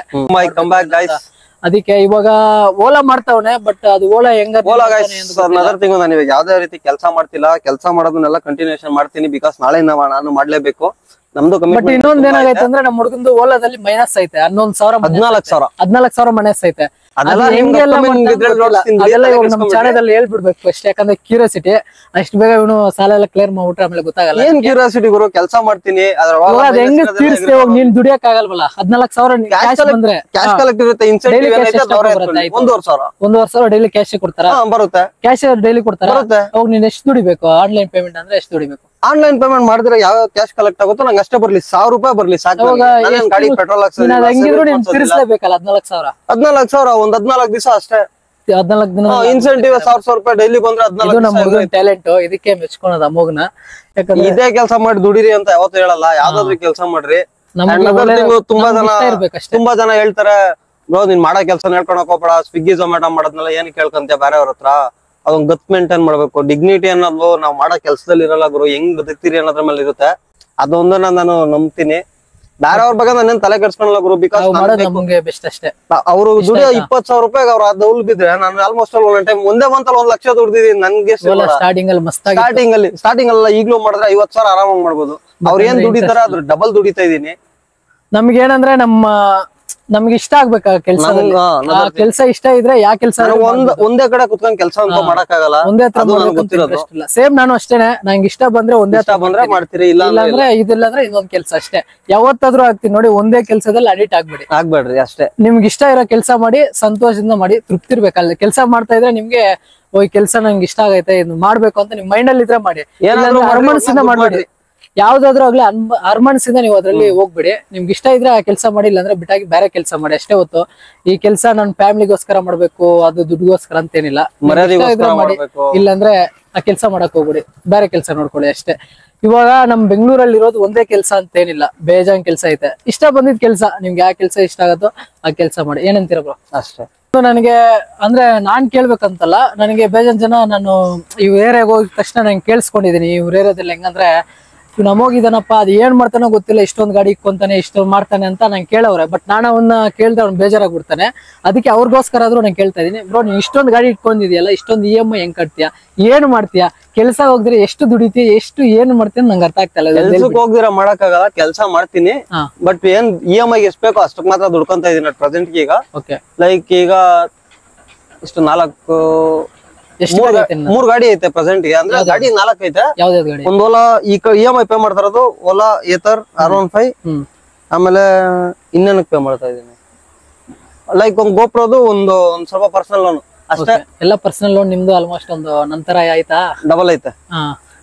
Speaker 2: ಅದಕ್ಕೆ ಇವಾಗ ಓಲಾ ಮಾಡ್ತಾವನೆ. ಬಟ್ ಅದು ಓಲಾ
Speaker 1: ನಾನು ಇವಾಗ ಯಾವ್ದೇ ರೀತಿ ಕೆಲಸ ಮಾಡ್ತಿಲ್ಲ. ಕೆಲಸ ಮಾಡೋದನ್ನೆಲ್ಲ ಕಂಟಿನ್ಯೂಷನ್ ಮಾಡ್ತೀನಿ, ಬಿಕಾಸ್ ನಾಳೆಯಿಂದ ನಾನು ಮಾಡ್ಲೇಬೇಕು. ನಮ್ದು
Speaker 2: ಬಟ್ ಇನ್ನೊಂದ್ ಏನಾಗೈತೆ ಅಂದ್ರೆ ನಮ್ ಹುಡುಗಂದು ಓಲಾದಲ್ಲಿ ಮೈನಸ್ ಐತೆ 14,000 ಮೈನಸ್ ಐತೆ. ಅದೆಲ್ಲ ನಮ್ ಚಾನಲ್ ಹೇಳ್ಬಿಡ್ಬೇಕು ಅಷ್ಟೇ, ಯಾಕಂದ್ರೆ ಕ್ಯೂರಿಯಾಸಿಟಿ. ಅಷ್ಟು ಬೇಗ ಇವನು ಸಾಲ ಎಲ್ಲ ಕ್ಲಿಯರ್ ಮಾಡ್ಬಿಟ್ರೆ ಆಮೇಲೆ ಗೊತ್ತಾಗಲ್ಲ.
Speaker 1: ಏನ್ ಕ್ಯೂರಿಯಾಸಿಟಿ ಗುರು, ಕೆಲಸ ಮಾಡ್ತೀನಿ.
Speaker 2: ಅದ್ ಹೆಂಗ್ ತೀರಿಸ್ತೇ ಹೋಗಿ ನೀನ್ ದುಡಿಯಕ್ ಆಗಲ್ವಲ್ಲ. 14,000 ಕ್ಯಾಶ್ ಬಂದ್ರೆ
Speaker 1: ಕ್ಯಾಶ್ ಕಲೆಕ್ಟ್ ಇರುತ್ತೆ.
Speaker 2: ಒಂದೂವರೆ ಸಾವಿರ ಡೈಲಿ ಕ್ಯಾಶ್ ಕೊಡ್ತಾರ,
Speaker 1: ಬರುತ್ತೆ.
Speaker 2: ಕ್ಯಾಶ್ ಡೈಲಿ ಕೊಡ್ತಾರ. ಅವಾಗ ನೀನ್ ಎಷ್ಟು ದುಡಿಬೇಕು? ಆನ್ಲೈನ್ ಪೇಮೆಂಟ್ ಅಂದ್ರೆ ಎಷ್ಟು ದುಡಿಬೇಕು?
Speaker 1: ಆನ್ಲೈನ್ ಪೇಮೆಂಟ್ ಮಾಡಿದ್ರೆ ಯಾವ ಕ್ಯಾಶ್ ಕಲೆಕ್ಟ್ ಆಗುತ್ತೋ ನಂಗೆ ಅಷ್ಟೇ ಬರ್ಲಿ. 1,000 ರೂಪಾಯಿ ಬರ್ಲಿ ಸಾಕು. ಗಾಡಿ ಪೆಟ್ರೋಲ್
Speaker 2: ತೀರಿಸಲೇಬೇಕಲ್ಲ 14,000.
Speaker 1: 14,000 ಒಂದ್ 14 ದಿವಸ ಅಷ್ಟೇ.
Speaker 2: 14 ದಿನ
Speaker 1: ಇನ್ಸೆಂಟಿವ್ 1,000 ರೂಪಾಯಿ ಡೈಲಿ ಬಂದ್ರೆ 14
Speaker 2: ಟ್ಯಾಲೆಂಟ್. ಇದಕ್ಕೆ ಮೆಚ್ಕೊಳೋದು ಅಮ್ಮೋಗ್ನ. ಯಾಕಂದ್ರೆ
Speaker 1: ಇದೇ ಕೆಲಸ ಮಾಡಿ ದುಡಿರಿ ಅಂತ ಯಾವತ್ತೂ ಹೇಳಲ್ಲ, ಯಾವ್ದಾದ್ರು ಕೆಲಸ ಮಾಡ್ರಿ. ತುಂಬಾ ಜನ ಹೇಳ್ತಾರೆ, ಬ್ರೋ ನೀನ್ ಮಾಡೋ ಕೆಲಸ ಹೇಳ್ಕೊಳಕ್ ಹೋಗ್ಬೇಡ, ಸ್ವಿಗ್ಗಿ ಝೊಮ್ಯಾಟೊ ಮಾಡೋದ್ನೆಲ್ಲ ಏನ್ ಕೇಳ್ಕೊಂತ ಬೇರೆಯವ್ರ ಹತ್ರ. ಅದೊಂದು ಗತ್ ಮೇಂಟೈನ್ ಮಾಡ್ಬೇಕು. ಡಿಗ್ನಿಟಿ ಅನ್ನೋದು ನಾವ್ ಮಾಡೋ ಕೆಲ್ಸದಲ್ಲಿ ಇರಲ್ಲ ಗುರು, ಹೆಂಗ್ ಬದುಕ್ತೀರಿ ಅನ್ನೋದ್ರ ಮೇಲೆ ಇರುತ್ತೆ. ಅದೊಂದನ್ನ ನಾನು ನಂಬ್ತೀನಿ. ಬೇರೆಯವ್ರ ಬಗ್ಗೆ ನಾನೇನ್ ತಲೆ ಕೆಡ್ಸ್ಕೊಳಲ್ಲ ಗುರು, ಬಿಕಾಸ್ ಅವ್ರು ದುಡಿಯೋ 20,000 ರೂಪಾಯಿಗೆ ಅವ್ರು ಅದೌಲ್ ಬಿದ್ರೆ ನಾನು ಆಲ್ಮೋಸ್ಟ್ ಒಂದ್ ಟೈಮ್ ಒಂದೇ ಮಂತಲ್ಲಿ 1 ಲಕ್ಷ ದುಡ್ದಿದ್ದೀನಿ. ನನ್ಗೆ ಸ್ಟಾರ್ಟಿಂಗ್ ಅಲ್ಲ, ಈಗ್ಲೂ ಮಾಡಿದ್ರೆ 50,000 ಆರಾಮಾಗಿ ಮಾಡ್ಬೋದು. ಅವ್ರ ಏನ್ ದುಡಿತಾರ ಅದ್ರ ಡಬಲ್ ದುಡಿತಾ ಇದೀನಿ.
Speaker 2: ನಮ್ಗೆ ಏನಂದ್ರೆ ನಮ್ಗೆ ಇಷ್ಟ ಆಗ್ಬೇಕು ಕೆಲ್ಸ ಇಷ್ಟ ಇದ್ರೆ ಯಾವ ಕೆಲ್ಸ
Speaker 1: ಒಂದೇ ಕಡೆ ಕುತ್ಕೊಂಡ್ ಕೆಲಸ ಅಂತ ಮಾಡಕ್ಕಾಗಲ್ಲ.
Speaker 2: ಒಂದೇ ಸೇಮ್ ನಾನು ಅಷ್ಟೇನೆ. ನಂಗೆ ಇಷ್ಟ ಬಂದ್ರೆ ಒಂದೇ
Speaker 1: ಬಂದ್ರೆ ಮಾಡ್ತೀರಿ, ಇಲ್ಲ
Speaker 2: ಅಂದ್ರೆ ಇದಿಲ್ಲ ಅಂದ್ರೆ ಇನ್ನೊಂದ್ ಕೆಲ್ಸ ಅಷ್ಟೇ. ಯಾವತ್ತಾದ್ರೂ ಆಗ್ತೀನಿ ನೋಡಿ, ಒಂದೇ ಕೆಲ್ಸದಲ್ಲಿ ಅಡಿಕ್ಟ್
Speaker 1: ಆಗ್ಬೇಡ್ರಿ ಅಷ್ಟೇ.
Speaker 2: ನಿಮ್ಗೆ ಇಷ್ಟ ಇರೋ ಕೆಲ್ಸ ಮಾಡಿ, ಸಂತೋಷದಿಂದ ಮಾಡಿ, ತೃಪ್ತಿ ಇರ್ಬೇಕಲ್ಲ. ಕೆಲ್ಸ ಮಾಡ್ತಾ ಇದ್ರೆ ನಿಮ್ಗೆ ಈ ಕೆಲ್ಸ ನಂಗೆ ಇಷ್ಟ ಆಗೈತೆ, ಇದು ಮಾಡ್ಬೇಕು ಅಂತ ನಿಮ್ ಮೈಂಡ್ ಅಲ್ಲಿ ಇದ್ರೆ ಮಾಡಿ. ಅರ್ಮನ್ಸಿಂದ ಮಾಡ್ಬೇಡಿ. ಯಾವ್ದಾದ್ರು ಆಗ್ಲಿ ಅರ್ಮನ್ಸಿಂದ ನೀವು ಅದ್ರಲ್ಲಿ ಹೋಗ್ಬಿಡಿ. ನಿಮ್ಗೆ ಇಷ್ಟ ಇದ್ರೆ ಆ ಕೆಲಸ ಮಾಡಿ, ಇಲ್ಲಾಂದ್ರೆ ಬಿಟ್ಟಾಗಿ ಬೇರೆ ಕೆಲಸ ಮಾಡಿ ಅಷ್ಟೇ. ಹೊತ್ತು ಈ ಕೆಲಸ ನನ್ ಫ್ಯಾಮಿಲಿಗೋಸ್ಕರ ಮಾಡ್ಬೇಕು, ಅದು ದುಡ್ಡುಗೋಸ್ಕರ ಅಂತೇನಿಲ್ಲ. ಮಾಡಿ, ಇಲ್ಲಾಂದ್ರೆ ಆ ಕೆಲಸ ಮಾಡಕ್ ಹೋಗ್ಬಿಡಿ, ಬೇರೆ ಕೆಲಸ ನೋಡ್ಕೊಳ್ಳಿ ಅಷ್ಟೇ. ಇವಾಗ ನಮ್ ಬೆಂಗಳೂರಲ್ಲಿ ಇರೋದು ಒಂದೇ ಕೆಲಸ ಅಂತೇನಿಲ್ಲ, ಬೇಜಾನ್ ಕೆಲಸ ಐತೆ. ಇಷ್ಟ ಬಂದಿದ್ ಕೆಲಸ, ನಿಮ್ಗೆ ಯಾವ ಕೆಲಸ ಇಷ್ಟ ಆಗತ್ತೋ ಆ ಕೆಲಸ ಮಾಡಿ. ಏನಂತೀರ ಬ್ರೋ?
Speaker 1: ಅಷ್ಟೇ.
Speaker 2: ನನಗೆ ಅಂದ್ರೆ ನಾನ್ ಕೇಳ್ಬೇಕಂತಲ್ಲ, ನನಗೆ ಬೇಜಾನ್ ಜನ ನಾನು ಇವ್ ಏರಿಯಾಗ ಹೋಗಿದ ತಕ್ಷಣ ನಂಗೆ ಕೇಳಿಸ್ಕೊಂಡಿದೀನಿ. ಇವ್ರ ಏರಿಯಾದಲ್ಲಿ ಹೆಂಗಂದ್ರೆ ನಮೋಗಿದಾನಪ್ಪ, ಅದ್ ಏನ್ ಮಾಡ್ತಾನೋ ಗೊತ್ತಿಲ್ಲ, ಇಷ್ಟೊಂದ್ ಗಾಡಿ ಇಕ್ಕೊಂತಾನೆ, ಇಷ್ಟೊಂದ್ ಮಾಡ್ತಾನೆ ಅಂತ ನಂಗೆ ಕೇಳವ್ರೆ. ಬಟ್ ನಾನು ಅವನ್ನ ಕೇಳ್ದೆ ಅವ್ನು ಬೇಜಾರಾಗ್ಬಿಡ್ತಾನೆ. ಅದಕ್ಕೆ ಅವ್ರಿಗೋಸ್ಕರ ಆದ್ರೂ ನಾನು ಕೇಳ್ತಾ ಇದೀನಿ, ಬ್ರೋ ನೀನ್ ಇಷ್ಟೊಂದ್ ಗಾಡಿ ಇಟ್ಕೊಂಡಿದ್ಯಲ್ಲ, ಇಷ್ಟೊಂದ್ EMI ಹೆಂಗ್ ಕಟ್ತೀಯಾ, ಏನ್ ಮಾಡ್ತೀಯಾ, ಕೆಲಸ ಹೋಗಿದ್ರೆ ಎಷ್ಟು ದುಡಿತೀಯ, ಎಷ್ಟು ಏನ್ ಮಾಡ್ತೀಯ ನಂಗೆ ಅರ್ಥ ಆಗ್ತಾ ಇಲ್ಲ.
Speaker 1: ಹೋಗಿರ ಮಾಡಕ್ಕಾಗಲ್ಲ, ಕೆಲಸ ಮಾಡ್ತೀನಿ. ಬಟ್ ಏನ್ EMI ಎಷ್ಟು ಬೇಕೋ ಅಷ್ಟಕ್ ಮಾತ್ರ ದುಡ್ಕೊಂತ ಇದೀನಿ ಪ್ರೆಸೆಂಟ್ ಈಗ. ಲೈಕ್ ಈಗ ಇಷ್ಟು 3 ಗಾಡಿ ಐತೆ ಪ್ರೆಸೆಂಟ್ ಗೆ. ಅಂದ್ರೆ ಗಾಡಿ 4 ಐತೆ. ಒಂದ್ ಓಲಾ EMI ಪೇ ಮಾಡ್ತಾ ಇರೋದು, ಓಲಾ ಏತರ್ R15. ಆಮೇಲೆ ಇನ್ನೇನಕ್ ಪೇ ಮಾಡ್ತಾ ಇದೀನಿ, ಲೈಕ್ ಒಂದ್ ಗೋಪ್ರೋದು ಒಂದ್ ಸ್ವಲ್ಪ ಪರ್ಸನಲ್ ಲೋನ್ ಅಷ್ಟೇ.
Speaker 2: ಎಲ್ಲ ಪರ್ಸನಲ್ ಲೋನ್ ನಿಮ್ದು ಆಲ್ಮೋಸ್ಟ್ ಒಂದು ನಂತರ ಆಯ್ತಾ?
Speaker 1: ಡಬಲ್ ಐತೆ.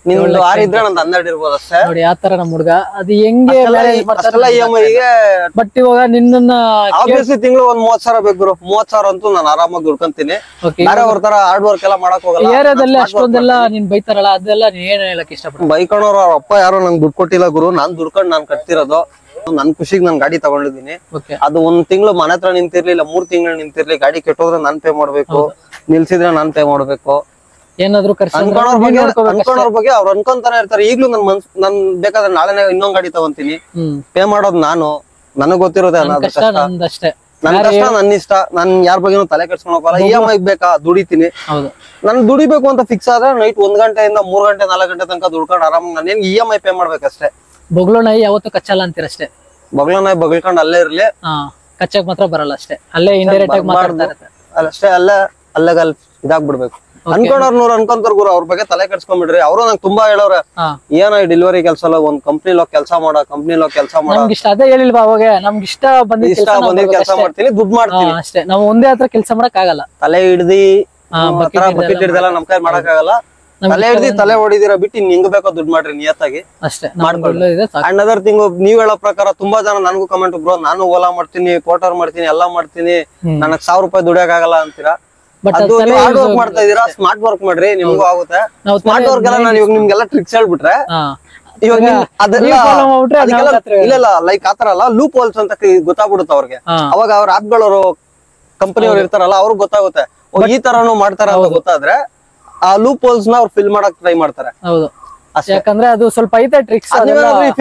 Speaker 1: ನಿಮ್ದು 6 ಇದ್ರೆ ನಂದು 12 ಇರ್ಬೋದು ಅಷ್ಟೇ.
Speaker 2: ನೋಡಿ ಆ ತರ ನಮ್ಮ ಹುಡುಗ ಅದು ಹೆಂಗೆ
Speaker 1: ಅಷ್ಟೆಲ್ಲ EMI ಗೆ
Speaker 2: ಬಟ್ ಇವಾಗ ನಿನ್ನ
Speaker 1: ಆಬ್ವಿಯಸ್ಲಿ ತಿಂಗಳು ಒಂದ್ 30,000 ಬೇಕು ಗುರು. 30,000 ಅಂತೂ ನಾನು ಆರಾಮಾಗಿ ದುಡ್ಕೊಂತೀನಿ. ಬೇರೆ ಅವ್ರ ತರ ಹಾರ್ಡ್ ವರ್ಕ್ ಎಲ್ಲ ಮಾಡಕ್ ಹೋಗಲ್ಲ.
Speaker 2: ಏರಿಯಾದಲ್ಲಿ ಅಷ್ಟೊಂದೆಲ್ಲ ನೀನ್ ಬೈತಾರಲ್ಲ ಅದೆಲ್ಲ ನೀನ್ ಏನ್ ಹೇಳಕ್ ಇಷ್ಟಪಡ್ತೀನಿ.
Speaker 1: ಬೈಕೊಂಡವ್ರು ಅವ್ರ ಅಪ್ಪ ಯಾರೋ ನಂಗೆ ದುಡ್ಡು ಕೊಟ್ಟಿಲ್ಲ ಗುರು, ನಾನ್ ದುಡ್ಕೊಂಡು ನಾನ್ ಕಟ್ತಿರೋದು. ನನ್ ಖುಷಿಗೆ ನಾನ್ ಗಾಡಿ ತಗೊಂಡಿದ್ದೀನಿ. ಅದು ಒಂದ್ ತಿಂಗಳು ಮನೆ ಹತ್ರ ನಿಂತಿರ್ಲಿಲ್ಲ, 3 ತಿಂಗಳು ನಿಂತಿರ್ಲಿ, ಗಾಡಿ ಕೆಟ್ಟೋದ್ರೆ ನಾನ್ ಪೇ ಮಾಡ್ಬೇಕು, ನಿಲ್ಸಿದ್ರೆ ನಾನ್ ಪೇ ಮಾಡ್ಬೇಕು.
Speaker 2: ಏನಾದ್ರು
Speaker 1: ಅನ್ಕೊಂಡವ್ರ ಬಗ್ಗೆ ಅವ್ರು ಅನ್ಕೊಂತಾನೆ ಇರ್ತಾರೆ. ಈಗ್ಲೂ ನನ್ ಬೇಕಾದ್ರೆ ನಾಳೆನೆ ಇನ್ನೊಂದ್ ಗಾಡಿ ತಗೊಂತೀನಿ, ಪೇ ಮಾಡೋದ್ ನಾನು. ನನಗ್ ಗೊತ್ತಿರೋದೇ ನನ್ ಕಷ್ಟ, ನನ್ ಇಷ್ಟ. ನಾನ್ ಯಾರ ಬಗ್ಗೆನೂ ತಲೆ ಕೆಡ್ಸ್ಕೊಳಕಲ್ಲ. EMI ಬೇಕಾ ದುಡಿತೀನಿ, ನನ್ ದುಡಿಬೇಕು ಅಂತ ಫಿಕ್ಸ್ ಆದ್ರೆ ನೈಟ್ 1 ಗಂಟೆಯಿಂದ 3 ಗಂಟೆ 4 ಗಂಟೆ ತನಕ ದುಡ್ಕೊಂಡು ಆರಾಮ್ ನಾನೇನ್ EMI ಪೇ ಮಾಡ್ಬೇಕಷ್ಟೇ.
Speaker 2: ಬೊಗ್ಲು ನಾಯಿ ಯಾವತ್ತೂ ಕಚ್ಚಲ್ಲ ಅಂತೀರಷ್ಟೇ.
Speaker 1: ಬೊಗ್ಲು ನಾಯಿ ಬಗಳ್ಕೊಂಡು ಅಲ್ಲೇ ಇರ್ಲಿ,
Speaker 2: ಕಚ್ಚಕ್ ಮಾತ್ರ ಬರಲ್ಲ ಅಷ್ಟೇ. ಅಲ್ಲೇ ಇಂಡೈರೆಕ್ಟ್ ಆಗಿ ಮಾತಾಡ್ತಾ ಇರುತ್ತೆ
Speaker 1: ಅಷ್ಟೇ. ಅಲ್ಲೇ ಇದಾಗ್ಬಿಡ್ಬೇಕು. ಅನ್ಕೊಂಡವ್ರು 100 ಅನ್ಕೊಂತಾರ ಗುರು. ಅವ್ರ ಬಗ್ಗೆ ತಲೆ ಕೆಡ್ಸ್ಕೊಂಡ್ಬಿಡ್ರಿ. ಅವರು ನಂಗೆ ತುಂಬಾ ಹೇಳವ್ರೆ, ಏನೋ ಈ ಡೆಲಿವರಿ ಕೆಲಸ ಅಲ್ಲ, ಒಂದ್ ಕಂಪ್ನಿಲಿ ಹೋಗಿ ಕೆಲಸ ಮಾಡ,
Speaker 2: ನಮ್ಗೆ ಇಷ್ಟ. ಅದೇ ಹೇಳಿಲ್ವಾ ಅವಾಗ, ನಮ್ಗೆ ಇಷ್ಟ ಬಂದಿದ್
Speaker 1: ಕೆಲಸ ಮಾಡ್ತೀನಿ, ದುಡ್ಡು ಮಾಡ್ತೀನಿ
Speaker 2: ಅಷ್ಟೇ. ನಾವು ಒಂದೇ ಹತ್ರ ಕೆಲಸ ಮಾಡಕ್ ಆಗಲ್ಲ.
Speaker 1: ತಲೆ ಹಿಡ್ದಿ ಬಕೆಟ್ ಹಿಡ್ದೆಲ್ಲ ನಮ್ ಕೈ ಮಾಡಕ್ ಆಗಲ್ಲ. ತಲೆ ಹಿಡ್ದಿ ತಲೆ ಹೊಡಿದಿರ ಬಿಟ್ಟು ಇನ್ ಹಿಂಗ್ ಬೇಕೋ ದುಡ್ಡು ಮಾಡ್ರಿ ನಿಯತ್ತಾಗಿ
Speaker 2: ಅಷ್ಟೇ.
Speaker 1: ಅಣ್ಣದರ್ ತಿಂಗು ನೀವ್ ಹೇಳೋ ಪ್ರಕಾರ ತುಂಬಾ ಜನ ನನಗೂ ಕಮೆಂಟ್ ಬ್ರೋ, ನಾನು ಓಲಾ ಮಾಡ್ತೀನಿ, ಕೋಟರ್ ಮಾಡ್ತೀನಿ, ಎಲ್ಲಾ ಮಾಡ್ತೀನಿ, ನನಗ್ 1000 ರೂಪಾಯಿ ದುಡಿಯಕ್ ಆಗಲ್ಲ ಅಂತೀರಾ. ಅದು ಹಾರ್ಡ್ ವರ್ಕ್ ಮಾಡ್ತಾ ಇದೀರಾ, ಸ್ಮಾರ್ಟ್ ವರ್ಕ್ ಮಾಡ್ರಿ, ನಿಮ್ಗೂ ಆಗುತ್ತೆ. ಸ್ಮಾರ್ಟ್ ವರ್ಕ್ ಎಲ್ಲ ನಾನು ಇವಾಗ ನಿಮ್ಗೆಲ್ಲ ಟ್ರಿಕ್ಸ್ ಹೇಳ್ಬಿಟ್ರೆ ಇವಾಗ ಇಲ್ಲ ಲೈಕ್ ಆತರ ಅಲ್ಲ, ಲೂಪ್ ಹೋಲ್ಸ್ ಅಂತ ಗೊತ್ತಾಗ್ಬಿಡುತ್ತೆ ಅವ್ರಿಗೆ. ಅವಾಗ ಅವ್ರ ಆಪ್ಗಳವರು ಕಂಪನಿಯವ್ರು ಇರ್ತಾರಲ್ಲ, ಅವ್ರಿಗೆ ಗೊತ್ತಾಗುತ್ತೆ ಈ ತರಾನು ಮಾಡ್ತಾರ ಅಂತ ಗೊತ್ತಾದ್ರೆ ಆ ಲೂಪ್ ಹೋಲ್ಸ್ ನ ಅವ್ರು ಫಿಲ್ ಮಾಡಕ್ ಟ್ರೈ ಮಾಡ್ತಾರೆ.
Speaker 2: ಹೌದು, ಯಾಕಂದ್ರೆ ಅದು ಸ್ವಲ್ಪ ಐತೆ ಟ್ರಿಕ್ಸ್.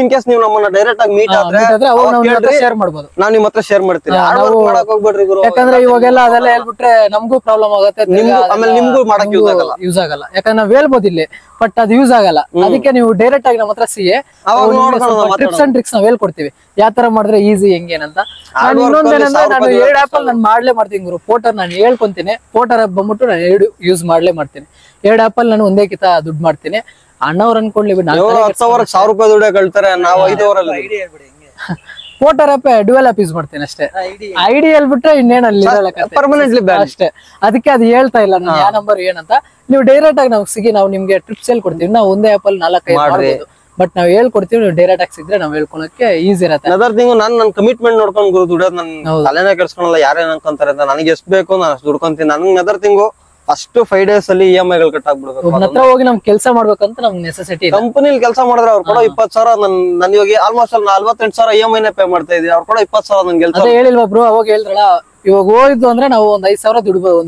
Speaker 1: ಇನ್ ಕೇಸ್ ನೀವು ನಮ್ಮನ್ನ ಡೈರೆಕ್ಟ್ ಆಗಿ ಮೀಟ್ ಆದ್ರೆ
Speaker 2: ಶೇರ್ ಮಾಡ್ಬೋದು,
Speaker 1: ನಾವ್ ನಿಮ್ ಹತ್ರ ಶೇರ್ ಮಾಡ್ತೀವಿ. ಮಾಡಕ್ ಹೋಗ್ಬೇಡ್ರಿ ಗುರು,
Speaker 2: ಯಾಕಂದ್ರೆ ಇವಾಗೆಲ್ಲ ಅದೆಲ್ಲ ಹೇಳ್ಬಿಟ್ರೆ ನಮಗೂ ಪ್ರಾಬ್ಲಮ್ ಆಗುತ್ತೆ,
Speaker 1: ಆಮೇಲೆ ನಿಮ್ಗೂ ಮಾಡಕ್
Speaker 2: ಯೂಸ್ ಆಗಲ್ಲ. ಯಾಕಂದ್ರೆ ನಾವ್ ಹೇಳ್ಬೋದು ಇಲ್ಲಿ, ಬಟ್ ಅದು ಯೂಸ್ ಆಗಲ್ಲ. ಅದಕ್ಕೆ ನೀವು ಡೈರೆಕ್ಟ್ ಆಗಿ ನಮ್ಮ ಹತ್ರ ಟಿಪ್ಸ್ ಅಂಡ್ ಟ್ರಿಕ್ಸ್ ನಾವ್ ಹೇಳ್ಕೊಡ್ತೀವಿ, ಯಾವ ತರ ಮಾಡಿದ್ರೆ ಈಸಿ ಹೆಂಗೇನಂತ. ಇನ್ನೊಂದೇನಂದ್ರೆ ನಾನು 2 ಆಪ್ ಅಲ್ಲಿ ನಾನು ಮಾಡ್ಲೇ ಮಾಡ್ತೀನಿ ಗುರು. ಪೋಟರ್ ನಾನು ಹೇಳ್ಕೊಂತೀನಿ, ಪೋಟರ್ ಆಪ್ ಬಂದ್ಬಿಟ್ಟು ನಾನು 2 ಯೂಸ್ ಮಾಡ್ಲೇ ಮಾಡ್ತೀನಿ. 2 ಆಪ್ ಅಲ್ಲಿ ನಾನು ಒಂದೇ ಕಿತ ದುಡ್ಡು ಮಾಡ್ತೀನಿ. ಅಣ್ಣವ್ರು ಅನ್ಕೊಳ್ಳಿ
Speaker 1: 10,000 ರೂಪಾಯಿ ದುಡ್ಡು ಕಳ್ತಾರೆ, ನಾವು 5 ಅವರಲ್ಲಿ
Speaker 2: Porter app dual app use ಮಾಡ್ತೀನಿ ಅಷ್ಟೇ. ಐಡಿ ಹೇಳ್ಬಿಟ್ರೆ ಇನ್ನೇನಲ್ಲಿ
Speaker 1: ಪರ್ಮನೆಂಟ್ಲಿ
Speaker 2: ಅಷ್ಟೇ. ಅದಕ್ಕೆ ಅದು ಹೇಳ್ತಾ ಇಲ್ಲ ನಾನು ಯಾವ ನಂಬರ್ ಏನಂತ. ನೀವು ಡೈರೆಕ್ಟ್ ಆಗಿ ನಾವು ಸಿಗಿ, ನಾವು ನಿಮ್ಗೆ ಟ್ರಿಪ್ಸ್ ಹೇಳ್ಕೊಡ್ತೀವಿ. ನಾವು ಒಂದೇ ಆಪ್ ಅಲ್ಲಿ 4-5 ಮಾಡ್ಬೋದು, ಬಟ್ ನಾವ್ ಹೇಳ್ಕೊಡ್ತೀವಿ. ನೀವು ಡೈರೆಕ್ಟ್ ಆಗಿ ಸಿಗ್ರೆ ನಾವ್ ಹೇಳ್ಕೊಳಕ್ಕೆ ಈಸಿ ಇರತ್ತೆ.
Speaker 1: ಅದರ್ ತಿಂಗು ನನ್ ಕಮಿಟ್ಮೆಂಟ್ ನೋಡ್ಕೊಂಡು ಗುರು ದುಡಿಯೋದು ನನ್ ತಲೆನೇ ಕೆಡ್ಸ್ಕೊಳಲ್ಲ. ಯಾರೇನ್ ಅನ್ಕೊಂತಾರೆ ಅಂತ, ನನಗೆ ಎಷ್ಟ್ ಬೇಕು ನಾನು ಅಷ್ಟು ದುಡ್ಕೊಂತೀನಿ. ನನ್ಗೆ ಅದರ್ ತಿಂಗು ಫಸ್ಟ್ 5 days ಅಲ್ಲಿ EMI ಗಳು ಕಟ್ ಆಗ್ಬಿಡ್ಬೇಕು.
Speaker 2: ಹತ್ರ ಹೋಗಿ ನಮ್ ಕೆಲಸ ಮಾಡ್ಬೇಕಂತ ನಮ್ಗೆ ನೆಸೆಸಿಟಿ.
Speaker 1: ಕಂಪನಿಲಿ ಕೆಲಸ ಮಾಡಿದ್ರೆ ಅವ್ರು ಕೂಡ 20,000 ನನ್ ಇವಾಗ ಆಲ್ಮೋಸ್ಟ್ 48,000 EMI ನೇ ಪೇ ಮಾಡ್ತಾ ಇದೀವಿ. ಅವ್ರು ಕೂಡ 20,000 ನನ್ಗೆ
Speaker 2: ಅದೇ ಹೇಳಿಲ್ವಾ ಬ್ರೋ, ಅವಾಗ ಹೇಳಿದ್ರಲ್ಲ, ಇವಾಗ ಹೋಯ್ತು ಅಂದ್ರೆ ನಾವು ಒಂದ್ 5,000 ದುಡ್ಬೋದು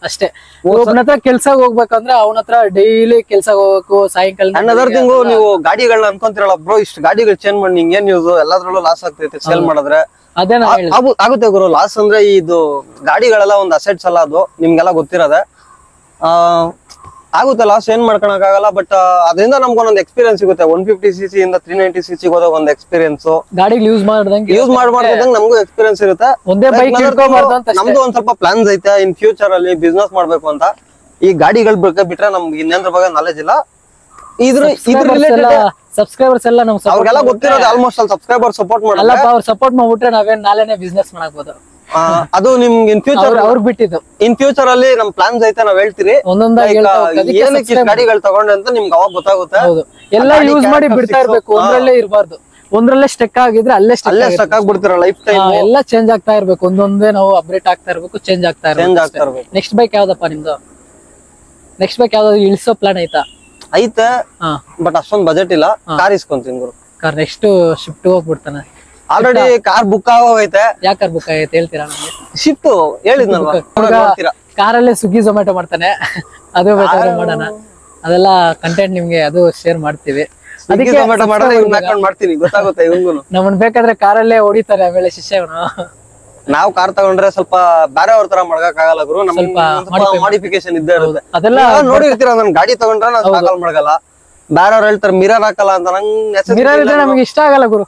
Speaker 2: ಅಷ್ಟೇ. ಒಬ್ಬನ ಹತ್ರ ಕೆಲ್ಸಕ್ಕೆ ಹೋಗ್ಬೇಕಂದ್ರೆ ಅವನ ಹತ್ರ ಡೈಲಿ ಕೆಲ್ಸಕ್ಕೆ ಹೋಗ್ಬೇಕು, ಸಾಯಂಕಾಲ.
Speaker 1: ಅನ್ನೋದರ್ ತಿಂಗು ನೀವು ಗಾಡಿಗಳನ್ನ ಅನ್ಕೊಂತಿರಲ್ಲ ಬ್ರೋ, ಇಷ್ಟು ಗಾಡಿಗಳು ಚೇಂಜ್ ಮಾಡಿ ನಿಂಗೆ ಏನ್ ಯೂಸ್, ಎಲ್ಲದ್ರಲ್ಲೂ ಲಾಸ್ ಆಗ್ತೈತೆ ಸೇಲ್ ಮಾಡಿದ್ರೆ.
Speaker 2: ಅದೇ
Speaker 1: ಆಗುತ್ತೆ ಗುರು. ಲಾಸ್ ಅಂದ್ರೆ ಇದು ಗಾಡಿಗಳೆಲ್ಲ ಒಂದು ಅಸೆಟ್ಸ್ ಅಲ್ಲ, ಅದು ನಿಮ್ಗೆಲ್ಲ ಗೊತ್ತಿರೋದೆ. ಆಗುತ್ತೆ ಲಾಸ್, ಏನ್ ಮಾಡ್ಕೊಳಕ್ ಆಗಲ್ಲ. ಬಟ್ ಅದರಿಂದ ನಮ್ಗೊಂದೊಂದು ಎಕ್ಸ್ಪೀರಿಯನ್ಸ್ ಸಿಗುತ್ತೆ. 150cc ಇಂದ 390cc ಹೋದಾಗ ಒಂದ್ ಎಕ್ಸ್ಪೀರಿಯನ್ಸ್,
Speaker 2: ಗಾಡಿಗೆ ಯೂಸ್
Speaker 1: ಮಾಡ್ದಂಗೆ ನಮಗೂ ಎಕ್ಸ್ಪೀರಿಯನ್ಸ್ ಇರುತ್ತೆ. ನಮ್ದು ಒಂದ್ ಸ್ವಲ್ಪ ಪ್ಲಾನ್ಸ್ ಐತೆ ಇನ್ ಫ್ಯೂಚರ್ ಅಲ್ಲಿ ಬಿಸ್ನೆಸ್ ಮಾಡ್ಬೇಕು ಅಂತ. ಈ ಗಾಡಿಗಳ ಬಗ್ಗೆ ಬಿಟ್ರೆ ನಮ್ಗೆ ಇನ್ನೇಂದ್ರ ಬಗ್ಗೆ ನಾಲೆಜ್ ಇಲ್ಲ. ಇದ್ರ
Speaker 2: ಸಬ್ಸ್ಕ್ರೈಬರ್ಸ್ ಎಲ್ಲ ನಮ್ಗೆ
Speaker 1: ಅವ್ರಿಗೆಲ್ಲ ಗೊತ್ತಿರೋದು ಆಲ್ಮೋಸ್ಟ್ ಅಲ್ಲಿ ಸಬ್ಸ್ಕ್ರೈಬರ್ ಸಪೋರ್ಟ್ ಮಾಡಲ್ಲ.
Speaker 2: ಅವ್ರು ಸಪೋರ್ಟ್ ಮಾಡ್ಬಿಟ್ರೆ ನಾವೇನ್ ನಾಳೆನೆ ಬಿಸ್ನೆಸ್ ಮಾಡಬಹುದು.
Speaker 1: ಅದು ನಿಮ್ಗೆ ಇನ್ ಫ್ಯೂಚರ್
Speaker 2: ಅವ್ರಿಗೆ ಬಿಟ್ಟಿದ್ದು.
Speaker 1: ಇನ್ ಫ್ಯೂಚರ್ ಅಲ್ಲಿ ನಮ್ ಪ್ಲಾನ್ಸ್ ಐತೆ, ನಾವ್ ಹೇಳ್ತೀರಿ ಏನಕ್ಕೆ ಗಾಡಿಗಳು ತಗೊಂಡೆ ಅಂತ ನಿಮ್ಗೆ ಅವಾಗ ಗೊತ್ತಾಗುತ್ತೆ.
Speaker 2: ಎಲ್ಲ ಯೂಸ್ ಮಾಡಿ ಬಿಡ್ತಾ ಇರ್ಬೇಕು, ಒಂದ್ರಲ್ಲೇ ಇರಬಾರ್ದು. ಒಂದ್ರಲ್ಲೇ ಸ್ಟೆಕ್ ಆಗಿದ್ರೆ ಅಲ್ಲೇ
Speaker 1: ಸ್ಟಕ್ ಆಗ್ಬಿಡ್ತೀರ. ಲೈಫ್ ಟೈಮ್
Speaker 2: ಎಲ್ಲ ಚೇಂಜ್ ಆಗ್ತಾ ಇರ್ಬೇಕು, ಒಂದೊಂದೇ ನಾವು ಅಪ್ಡೇಟ್ ಆಗ್ತಾ ಇರ್ಬೇಕು, ಚೇಂಜ್ ಆಗ್ತಾ ಇರ್ಬೇಕು. ನೆಕ್ಸ್ಟ್ ಬೈಕ್ ಯಾವ್ದಪ್ಪ ನಿಮ್ದು? ನೆಕ್ಸ್ಟ್ ಬೈಕ್ ಯಾವ್ದಾದ್ರು ಇಳಿಸೋ ಪ್ಲಾನ್ ಐತಾ?
Speaker 1: ಐತೆ, ಬಟ್ ಅಷ್ಟೊಂದ್ ಬಜೆಟ್ ಇಲ್ಲ. ಕಾರ್ ಇಸ್ಕೊಂತೀನಿ ಗುರು.
Speaker 2: ಕಾರ್ ನೆಕ್ಸ್ಟ್ ಶಿಫ್ಟ್ ಹೋಗ್ಬಿಡ್ತಾನೆ.
Speaker 1: ಆಲ್ರೆಡಿ ಕಾರ್ ಬುಕ್ ಆಗೋಗೈತೆ.
Speaker 2: ಯಾವ ಕಾರ್ ಬುಕ್ ಆಗೈತೆ ಹೇಳ್ತೀರಾ ನಮ್ಗೆ?
Speaker 1: ಶಿಫ್ಟ್ ಹೇಳಿದ್ನಲ್ವಾ,
Speaker 2: ಕಾರಲ್ಲೇ ಸ್ವಿಗ್ಗಿ ಝೊಮ್ಯಾಟೊ ಮಾಡ್ತಾನೆ, ಅದು ಬೇಕಾದ್ರೆ ಮಾಡೋಣ. ಅದೆಲ್ಲ ಕಂಟೆಂಟ್ ನಿಮ್ಗೆ ಅದು ಶೇರ್ ಮಾಡ್ತೀವಿ. ಅದಕ್ಕೆ
Speaker 1: ಮಾಡ್ತೀನಿ, ಗೊತ್ತಾಗುತ್ತೆ ಇವಂಗು.
Speaker 2: ನಮ್ಮನ್ ಬೇಕಾದ್ರೆ ಕಾರಲ್ಲೇ ಹೊಡಿತಾರೆ ಆಮೇಲೆ ಶಿಷ್ಯವನು.
Speaker 1: ನಾವು ಕಾರ್ ತಗೊಂಡ್ರೆ ಸ್ವಲ್ಪ ಬೇರೆ ಅವ್ರ ತರ ಮಾಡಕ್ ಆಗಲ್ಲ ಗುರು. ಮಾಡಿಫಿಕೇಶನ್ ಇದ್ದೇ ಇರುತ್ತೆ.
Speaker 2: ಅದೆಲ್ಲ
Speaker 1: ನೋಡಿರ್ತೀರ, ನನ್ ಗಾಡಿ ತಗೊಂಡ್ರೆ ನಾನು ಮಾಡಲ್ಲ. ಬೇರೆಯವ್ರು ಹೇಳ್ತಾರೆ ಮಿರರ್ ಹಾಕಲ್ಲ ಅಂತ.
Speaker 2: ನಂಗೆ ನಮ್ಗೆ ಇಷ್ಟ ಆಗಲ್ಲ ಗುರು.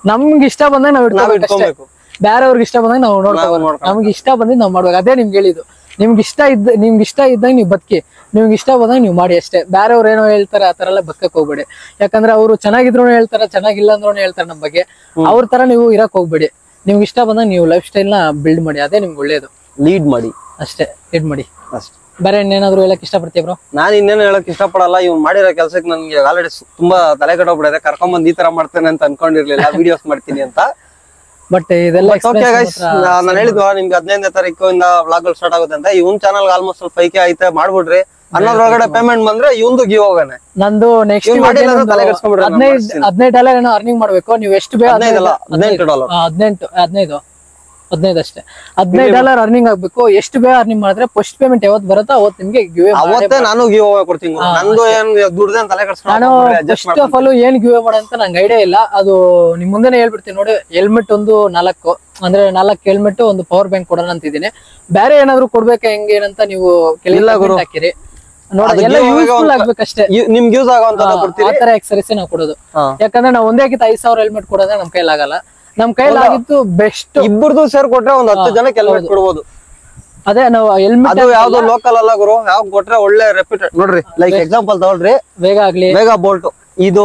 Speaker 2: ನಮ್ಗೆ ಇಷ್ಟ ಬಂದಾಗ ನಾವ್ ಇಟ್ಕೋಬೇಕು, ಬೇರೆಯವ್ರಿಗೆ ಇಷ್ಟ ಬಂದಾಗ ನಾವು ನೋಡ್ಕೋಬೇಕು. ನಮ್ಗೆ ಇಷ್ಟ ಬಂದಿದ್ ನಾವ್ ಮಾಡ್ಬೇಕು. ಅದೇ ನಿಮ್ಗೆ ಹೇಳಿದ್ದು. ನಿಮ್ಗೆ ಇಷ್ಟ ಇದ್ದಾಗ ನೀವು ಬದುಕಿ, ನಿಮ್ಗೆ ಇಷ್ಟ ಬಂದಾಗ ನೀವು ಮಾಡಿ ಅಷ್ಟೇ. ಬೇರೆಯವ್ರು ಏನೋ ಹೇಳ್ತಾರೆ ಆ ತರ ಎಲ್ಲ ಬದುಕಕ್ ಹೋಗ್ಬೇಡಿ. ಯಾಕಂದ್ರೆ ಅವರು ಚೆನ್ನಾಗಿದ್ರು ಹೇಳ್ತಾರೆ, ಚೆನ್ನಾಗಿಲ್ಲ ಅಂದ್ರೂ ಹೇಳ್ತಾರೆ ನಮ್ ಬಗ್ಗೆ. ಅವ್ರ ತರ ನೀವು ಇರಕ್ ಹೋಗ್ಬೇಡಿ. ನಿಮ್ಗೆ ಇಷ್ಟ ಬಂದಾಗ ನೀವು ಲೈಫ್ ಸ್ಟೈಲ್ ನ ಬಿಲ್ಡ್ ಮಾಡಿ, ಅದೇ ನಿಮ್ಗೆ ಒಳ್ಳೇದು.
Speaker 1: ಲೀಡ್ ಮಾಡಿ
Speaker 2: ಅಷ್ಟೇ, ಲೀಡ್ ಮಾಡಿ ಅಷ್ಟೇ. ಬೇರೆ ಇನ್ನೇನಾದ್ರು ಹೇಳಕ್ ಇಷ್ಟಪಡ್ತೀವಿ ಬ್ರೋ?
Speaker 1: ನಾನು ಇನ್ನೇನು ಹೇಳಕ್ ಇಷ್ಟಪಡಲ್ಲ. ಇವ್ ಮಾಡಿರೋ ಕೆಲ್ಸಕ್ಕೆ ನನ್ಗೆ ಆಲ್ರೆಡಿ ತುಂಬಾ ತಲೆ ಕೆಟ್ಟೋಗ್ಬಿಟ್ಟಿದೆ. ಕರ್ಕೊಂಡ್ ಈ ತರ ಮಾಡ್ತೇನೆ ಅಂತ ಅನ್ಕೊಂಡಿರ್ಲಿಲ್ಲ, ವಿಡಿಯೋಸ್ ಮಾಡ್ತೀನಿ ಅಂತ.
Speaker 2: ಬಟ್ ಇದೆಲ್ಲ
Speaker 1: ಓಕೆ ಗೈಸ್, ನಾನು ಹೇಳಿದ್ವಾ ನಿಮ್ಗೆ 15ನೇ ತಾರೀಕಿಂದ ವ್ಲಾಗ್ ಸ್ಟಾರ್ಟ್ ಆಗುತ್ತೆ ಅಂತ. ಇವನ್ ಚಾನಲ್ ಆಲ್ಮೋಸ್ಟ್ 5K ಐತೆ, ಮಾಡ್ಬಿಡ್ರಿ. ಅನ್ನೋದ್ರೊಳಗಡೆ ಪೇಮೆಂಟ್ ಬಂದ್ರೆ ಇವಂದು ಗಿವ್ ಹೋಗನೆ.
Speaker 2: ನಂದು ನೆಕ್ಸ್ಟ್ $15 ಏನೋ ಅರ್ನಿಂಗ್ ಮಾಡ್ಬೇಕು. ನೀವು ಎಷ್ಟು ಬೇಗ $15 ಅಷ್ಟೇ, $15 ಅರ್ನಿಂಗ್ ಆಗ್ಬೇಕು. ಎಷ್ಟು ಬೇಗ ಅರ್ನಿಂಗ್ ಮಾಡಿದ್ರೆ ಫಸ್ಟ್ ಪೇಮೆಂಟ್ ಯಾವತ್ತು ಬರುತ್ತೋ ಅವತ್ತು ನಿಮ್ಗೆ ಗಿವ್
Speaker 1: ಅವತ್ತೇ ನಾನು ಗಿವ್ ಕೊಡ್ತೀನಿ. ನಂದು ಏನ್ ದುಡ್ದೇ ತಲೆ
Speaker 2: ನಾನು ಫಸ್ಟ್ ಆಫ್ ಆಲ್ ಏನ್ ಗಿವ್ ಮಾಡಂತ ನಂಗೆ ಐಡಿಯಾ ಇಲ್ಲ. ಅದು ನಿಮ್ ಮುಂದೆನೆ ಹೇಳ್ಬಿಡ್ತೀನಿ ನೋಡಿ. ಹೆಲ್ಮೆಟ್ ಒಂದು 4 ಅಂದ್ರೆ 4 ಹೆಲ್ಮೆಟ್, ಒಂದು ಪವರ್ ಬ್ಯಾಂಕ್ ಕೊಡೋಣ ಅಂತಿದ್ದೀನಿ. ಬೇರೆ ಏನಾದ್ರು ಕೊಡ್ಬೇಕಾ ಹೆಂಗೆ ಏನಂತ ನೀವು ಹಾಕಿರಿ ನೋಡಿ. ಎಲ್ಲ ಯೂಸ್ಫುಲ್ ಆಗ್ಬೇಕಷ್ಟೇ,
Speaker 1: ನಿಮ್ಗೆ ಯೂಸ್ ಆಗುವಂತ
Speaker 2: ಆತರ ಎಕ್ಸರೀಸ್ ನಾವು ಕೊಡೋದು. ಯಾಕಂದ್ರೆ ನಾವು ಒಂದೇ 5,000 ಹೆಲ್ಮೆಟ್ ಕೊಡೋದ್ರೆ ನಮ್ ಕೈಲಾಗಲ್ಲ. ನಮ್ ಕೈಲಾಗಿತ್ತು ಬೆಸ್ಟ್
Speaker 1: ಇಬ್ಬರದು ಸೇರ್ ಕೊಟ್ರೆ ಒಂದ್ 10 ಜನಕ್ಕೆ ಹೆಲ್ಮೆಟ್ ಕೊಡ್ಬೋದು.
Speaker 2: ಅದೇ ನಾವು ಹೆಲ್ಮೆಟ್
Speaker 1: ಅದು ಯಾವ್ದು ಲೋಕಲ್ ಅಲ್ಲ ಗುರು, ಯಾವ ಕೊಟ್ರೆ ಒಳ್ಳೆ ರೆಪ್ಯೂಟೆಡ್. ನೋಡ್ರಿ ಲೈಕ್ ಎಕ್ಸಾಂಪಲ್ ತಗೊಳ್ರಿ,
Speaker 2: ಬೇಗ ಆಗ್ಲಿ
Speaker 1: ಬೇಗ ಬೋಲ್ಟ್. ಇದು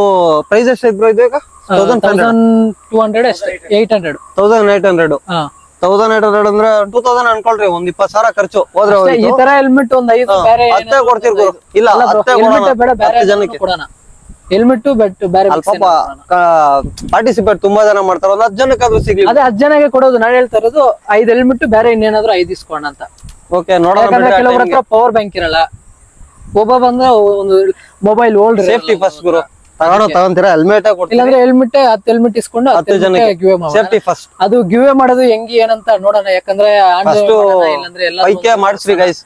Speaker 1: ಪ್ರೈಸ್ ಎಷ್ಟು ಬ್ರೋ? ಇದು ಈಗ
Speaker 2: 1200 ಅಷ್ಟೇ, 800
Speaker 1: 1800. 1800 ಅಂದ್ರೆ 2000 ಅನ್ಕೊಳ್ರಿ. ಒಂದ್ 20,000 ಖರ್ಚು ಹೋದ್ರೆ
Speaker 2: ಈ ತರ ಹೆಲ್ಮೆಟ್ ಒಂದ್ 5 ಬೇರೆ
Speaker 1: ಹತ್ತೆ ಕೊಡ್ತೀರಿ ಗುರು. ಇಲ್ಲ
Speaker 2: ಜನಕ್ಕೆ ಕೊಡೋಣ ಹೆಲ್ಮೆಟ್. ಬಟ್ ಬೇರೆ
Speaker 1: ಪಾರ್ಟಿಸಿಪೇಟ್ ತುಂಬಾ ಜನ ಮಾಡ್ತಾರೆ, ಒಂದ್ 10 ಜನಕ್ಕೆ ಅದು ಸಿಗ್ಲಿ.
Speaker 2: ಅದೇ 10 ಜನಕ್ಕೆ ಕೊಡೋದು. ನಾನು ಹೇಳ್ತಾ ಇರೋದು 5 ಹೆಲ್ಮೆಟ್, ಬೇರೆ ಇನ್ನೇನಾದ್ರು 5 ಇಸ್ಕೋಣ ಅಂತ.
Speaker 1: ಓಕೆ ನೋಡೋಣ.
Speaker 2: ಕೆಲವ್ರ ಹತ್ರ ಪವರ್ ಬ್ಯಾಂಕ್ ಇರಲ್ಲ. ಒಬ್ಬ ಬಂದ್ರೆ ಒಂದು ಮೊಬೈಲ್ ಓಲ್ಡ್.
Speaker 1: ಸೇಫ್ಟಿ ಫಸ್ಟ್ ಗುರು. ತಗೊಂತೀರಾ ಹೆಲ್ಮೆಟ್ ಕೊಡ್ತೀರಾ?
Speaker 2: ಇಲ್ಲಾಂದ್ರೆ ಹೆಲ್ಮೆಟ್ 10 ಹೆಲ್ಮೆಟ್ ಇಸ್ಕೊಂಡು 10 ಜನಕ್ಕೆ ಗಿವ್ ಮಾಡೋಣ.
Speaker 1: Safety first.
Speaker 2: ಅದು ಗಿವ್ ಮಾಡೋದು ಹೆಂಗಿ ಏನಂತ ನೋಡೋಣ. ಯಾಕಂದ್ರೆ ಇಲ್ಲಾಂದ್ರೆ ಎಲ್ಲ
Speaker 1: 5K ಮಾಡಿಸ್ರಿ ಗೈಸ್.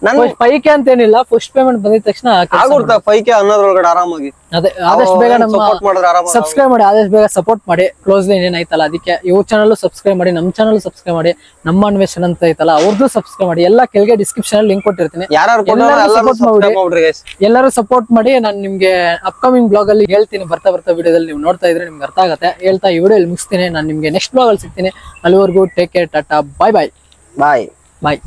Speaker 2: ನಾನು 5K ಅಂತ ಏನಿಲ್ಲ, ಫಸ್ಟ್ ಪೇಮೆಂಟ್ ಬಂದಿದ ತಕ್ಷಣ
Speaker 1: ಆಗುತ್ತೆ 5K ಅನ್ನೋದ್ರೊಳಗಡೆ ಆರಾಮಾಗಿ.
Speaker 2: ಅದೇ ಆದಷ್ಟು ಬೇಗ ನಮ್ಮ
Speaker 1: ಸಪೋರ್ಟ್ ಮಾಡಿದ್ರೆ ಆರಾಮಾಗಿ
Speaker 2: ಸಬ್ಸ್ಕ್ರೈಬ್ ಮಾಡಿ, ಆದಷ್ಟು ಬೇಗ ಸಪೋರ್ಟ್ ಮಾಡಿ. ಕ್ಲೋಸ್ ಲೈನ್ ಏನಾಯ್ತಲ್ಲ ಅದಕ್ಕೆ ಇವ್ರ ಚಾನಲ್ ಸಬ್ಸ್ಕ್ರೈಬ್ ಮಾಡಿ, ನಮ್ಮ ಚಾನಲ್ ಸಬ್ಸ್ಕ್ರೈಬ್ ಮಾಡಿ. ನಮ್ಮ ಅನ್ವೇಷನ್ ಅಂತ ಐತಲ್ಲ ಅವ್ರದ್ದು ಸಬ್ಸ್ಕ್ರೈಬ್ ಮಾಡಿ. ಎಲ್ಲ ಕೆಳಗೆ ಡಿಸ್ಕ್ರಿಪ್ಷನ್ ಅಲ್ಲಿ ಲಿಂಕ್ ಕೊಟ್ಟಿರ್ತೀನಿ. ಎಲ್ಲರೂ ಸಪೋರ್ಟ್ ಮಾಡಿ. ನಾನು ನಿಮ್ಗೆ ಅಪ್ಕಮಿಂಗ್ ಬ್ಲಾಗ್ ಅಲ್ಲಿ ಹೇಳ್ತೀನಿ, ಬರ್ತಾ ವಿಡಿಯೋದಲ್ಲಿ ನೀವು ನೋಡ್ತಾ ಇದ್ರೆ ನಿಮ್ಗೆ ಅರ್ಥ ಆಗುತ್ತೆ. ಹೇಳ್ತಾ ಈ ವಿಡಿಯೋ ಮುಗಿಸ್ತೀನಿ. ನಾನು ನಿಮ್ಗೆ ನೆಕ್ಸ್ಟ್ ಬ್ಲಾಗ್ ಅಲ್ಲಿ ಸಿಗ್ತೀನಿ. ಅಲ್ಲಿವರೆಗೂ ಟೇಕ್ ಕೇರ್, ಟಾಟಾ, ಬಾಯ್ ಬಾಯ್
Speaker 1: ಬಾಯ್
Speaker 2: ಬಾಯ್.